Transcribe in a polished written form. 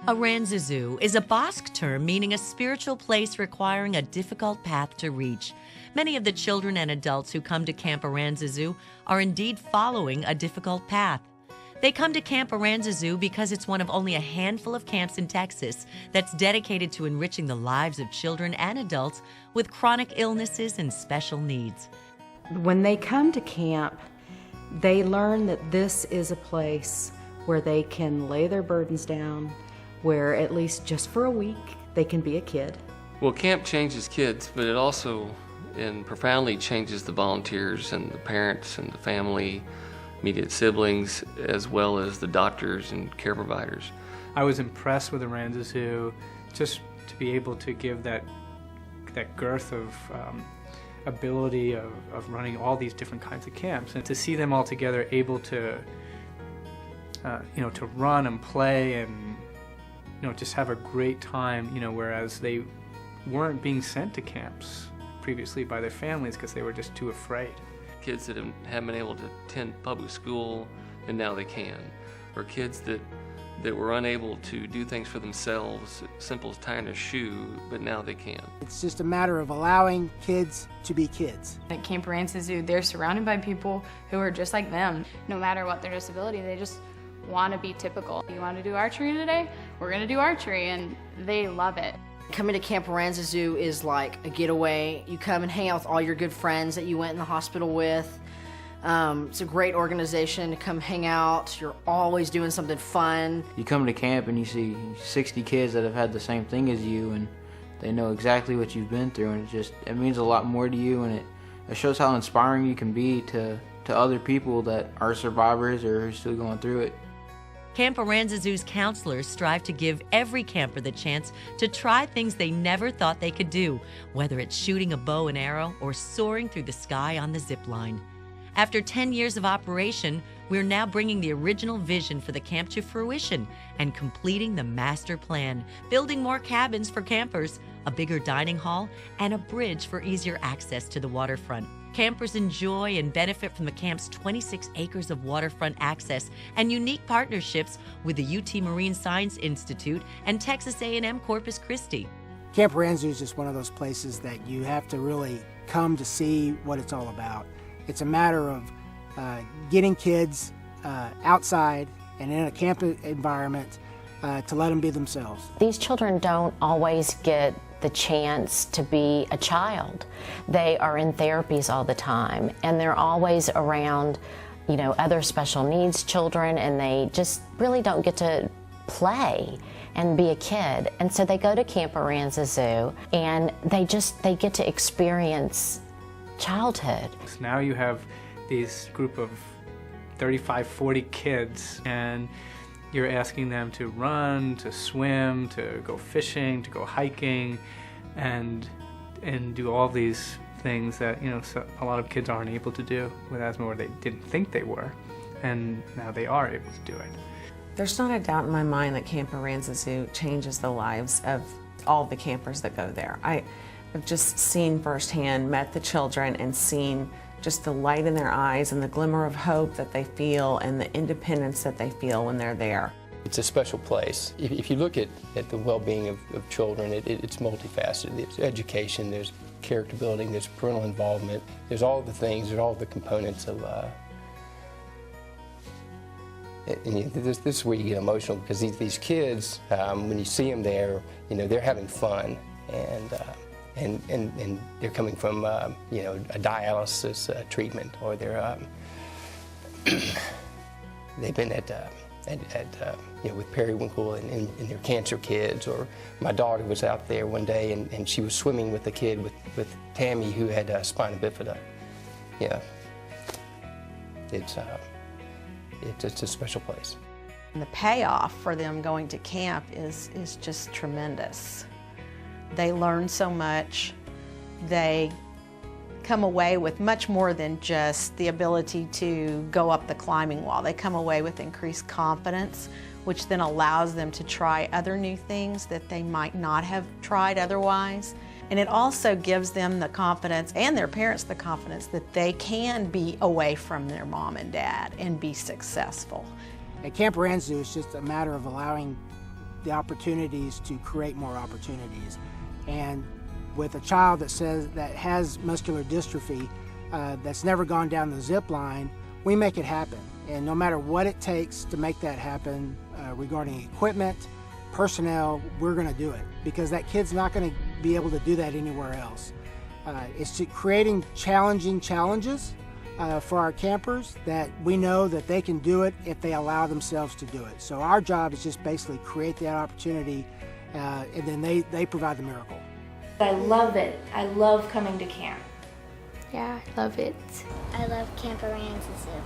Aranzazu is a Basque term meaning a spiritual place requiring a difficult path to reach. Many of the children and adults who come to Camp Aranzazu are indeed following a difficult path. They come to Camp Aranzazu because it's one of only a handful of camps in Texas that's dedicated to enriching the lives of children and adults with chronic illnesses and special needs. When they come to camp, they learn that this is a place where they can lay their burdens down, where at least just for a week they can be a kid. Well, camp changes kids, but it also profoundly changes the volunteers and the parents and the family, immediate siblings, as well as the doctors and care providers. I was impressed with Aranzazu just to be able to give that girth of ability of running all these different kinds of camps, and to see them all together able to to run and play and just have a great time, whereas they weren't being sent to camps previously by their families because they were just too afraid. Kids that haven't been able to attend public school and now they can, or kids that were unable to do things for themselves, simple as tying a shoe, but now they can. It's just a matter of allowing kids to be kids. At Camp Aranzazu, they're surrounded by people who are just like them. No matter what their disability, they just want to be typical. You want to do archery today? We're going to do archery, and they love it. Coming to Camp Aranzazu is like a getaway. You come and hang out with all your good friends that you went in the hospital with. It's a great organization to come hang out. You're always doing something fun. You come to camp and you see 60 kids that have had the same thing as you, and they know exactly what you've been through, and it means a lot more to you, and it shows how inspiring you can be to other people that are survivors or are still going through it. Camp Aranzazu's counselors strive to give every camper the chance to try things they never thought they could do, whether it's shooting a bow and arrow or soaring through the sky on the zip line. After 10 years of operation, we're now bringing the original vision for the camp to fruition and completing the master plan, building more cabins for campers, a bigger dining hall, and a bridge for easier access to the waterfront. Campers enjoy and benefit from the camp's 26 acres of waterfront access and unique partnerships with the UT Marine Science Institute and Texas A&M Corpus Christi. Camp Aranzazu is just one of those places that you have to really come to see what it's all about. It's a matter of getting kids outside and in a camp environment to let them be themselves. These children don't always get the chance to be a child. They are in therapies all the time, and they're always around, other special needs children, and they just really don't get to play and be a kid. And so they go to Camp Aranzazu, and they get to experience childhood. So now you have these group of 35, 40 kids, and you're asking them to run, to swim, to go fishing, to go hiking, and do all these things that so a lot of kids aren't able to do with asthma, or they didn't think they were, and now they are able to do it. There's not a doubt in my mind that Camp Aranzazu changes the lives of all the campers that go there. I've just seen firsthand, met the children, and seen just the light in their eyes and the glimmer of hope that they feel and the independence that they feel when they're there. It's a special place. If you look at the well-being of children, it's multifaceted. There's education, there's character building, there's parental involvement, there's all the things, there's all the components of this is where you get emotional, because these kids, when you see them there, they're having fun, and they're coming from a dialysis treatment, or they've been with periwinkle and their cancer kids. Or my daughter was out there one day and she was swimming with a kid with Tammy who had spina bifida. Yeah, it's a special place. And the payoff for them going to camp is just tremendous. They learn so much. They come away with much more than just the ability to go up the climbing wall. They come away with increased confidence, which then allows them to try other new things that they might not have tried otherwise. And it also gives them the confidence, and their parents the confidence, that they can be away from their mom and dad and be successful. At Camp Aranzazu, it's just a matter of allowing the opportunities to create more opportunities. And with a child that has muscular dystrophy, that's never gone down the zip line, we make it happen. And no matter what it takes to make that happen, regarding equipment, personnel, we're going to do it, because that kid's not going to be able to do that anywhere else. It's creating challenging challenges for our campers that we know that they can do it if they allow themselves to do it. So our job is just basically create that opportunity, and then they provide the miracle. I love it. I love coming to camp. Yeah, I love it. I love Camp Aranzazu.